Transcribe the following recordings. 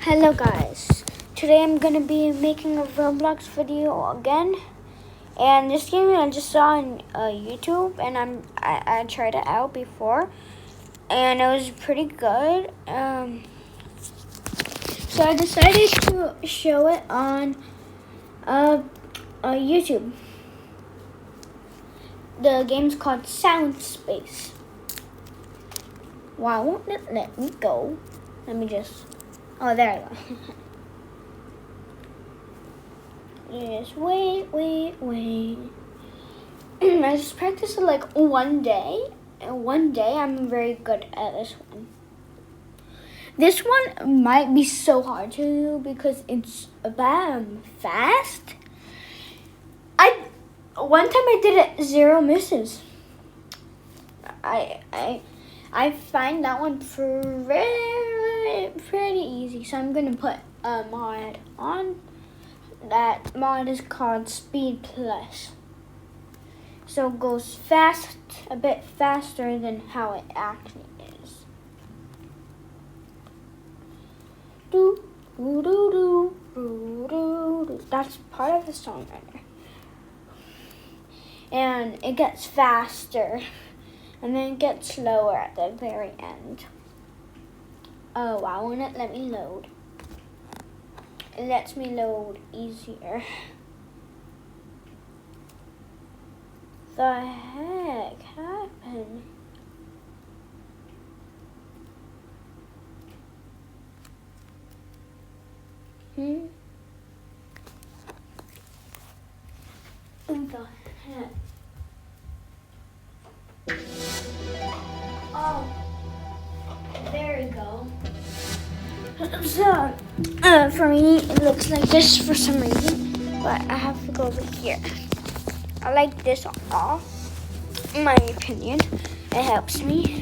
Hello guys, today I'm going to be making a Roblox video again, and this game I just saw on YouTube, and I tried it out before and it was pretty good, so I decided to show it on YouTube. The game's called spce. Why won't it let me go? Let me just... Oh, there I go. Just wait. I just practiced it like one day, and one day I'm very good at this one. This one might be so hard to do because it's fast. One time I did it 0 misses. I find that one pretty easy, so I'm gonna put a mod on. That mod is called Speed Plus, so it goes fast, a bit faster than how it actually is. That's part of the song right there, and it gets faster. And then it gets slower at the very end. Oh, why won't it let me load? It lets me load easier. The heck happened? What the heck? Oh, there we go. So, for me, it looks like this for some reason, but I have to go over here. I like this off, in my opinion. It helps me.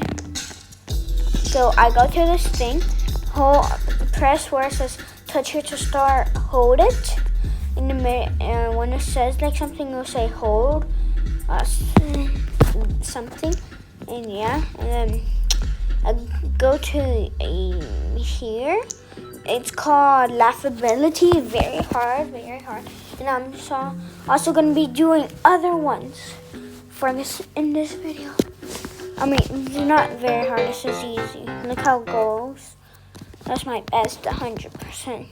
So I go to this thing, press where it says touch here to start, hold it. In the minute, and when it says like something, it'll say hold something. And yeah, and then I go to here. It's called laughability. Very hard. And I'm also gonna be doing other ones for this in this video. I mean, it's not very hard. This is easy. Look how it goes. That's my best, 100%.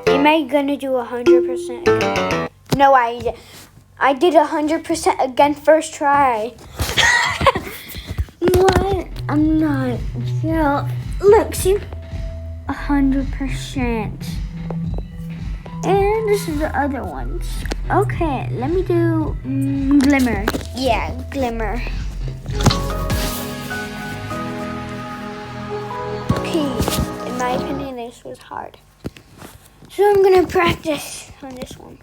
Am I gonna do 100% again? No, I did 100% again first try. What? I'm not. Yeah. Look, see, 100%. And this is the other ones. Okay, let me do glimmer. Yeah, glimmer. Okay, in my opinion, this was hard. So I'm gonna practice on this one.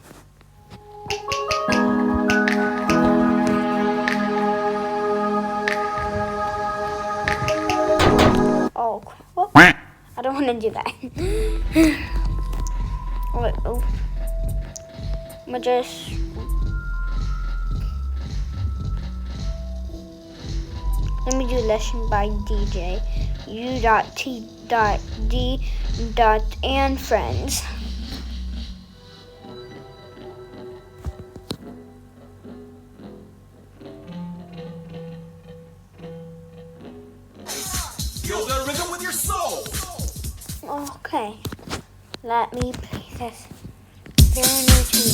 Oh, whoop. I don't want to do that. Wait, oh. I'm gonna just... Let me do lesson by DJ. U.T.D. and friends. Feel the rhythm with your soul. Okay, let me play this. Very new to me.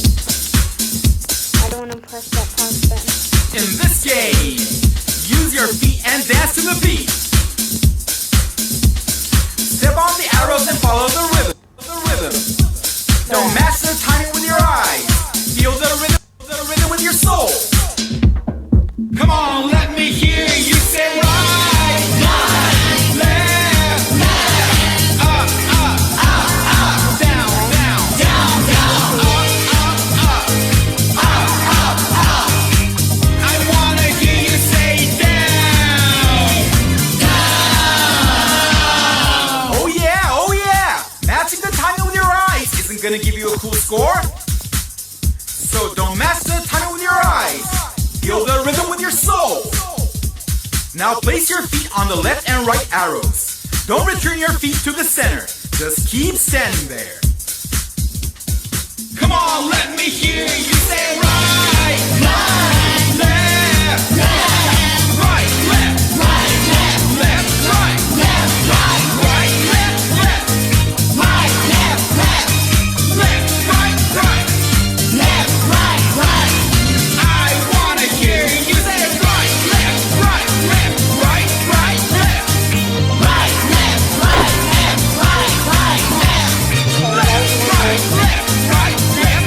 I don't want to press that pause button. In this game, use your feet and dance to the beat. Step on the arrows and follow the rhythm. Don't match the timing with your eyes. Feel the rhythm with your soul. Come on, let me hear you say right, left, up, down, up, you a cool score. So don't master the timing with your eyes. Feel the rhythm with your soul. Now place your feet on the left and right arrows. Don't return your feet to the center. Just keep standing there. Come on, let me hear you say right, left, left, left, right, left, right, left, left, right, left, right, right, left, left, right, left, left, left, right, right, left, right, right. I wanna hear you say right, left, right, left, right, right, left, right, left, right, left, right, right, left, left, right, left.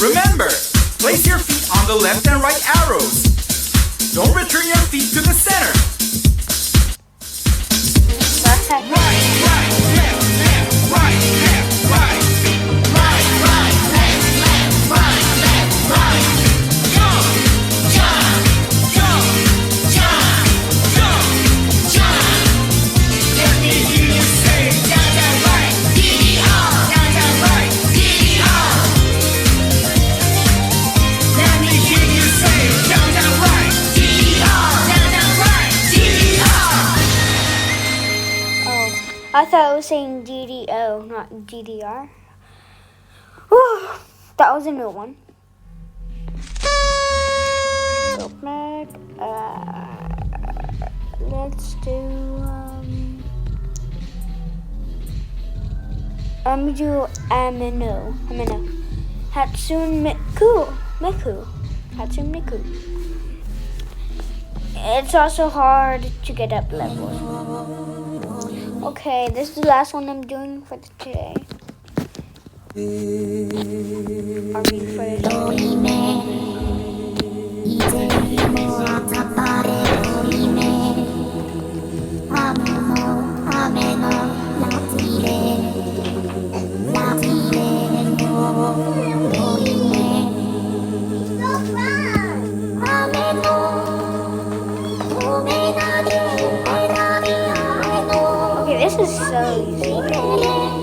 Remember, place your feet on the left and right arrows. Don't return your feet to the center. Right, right, left, left, right, left, right. Right, right, left, left, right, left, right. Jump, jump, jump, jump, jump, jump. Let me hear you say, down, down, right, DDR, down, down, right, DDR. Let me hear you say, down, down, right, DDR, down, down, right, DDR. Oh, I thought I was saying DDO, not DDR. Whew, that was a new one. Go back. Let's do. Do Amino. Hatsune Miku. Hatsune Miku. It's also hard to get up levels. Okay, this is the last one I'm doing for today. Are we first? Okay, this is so easy.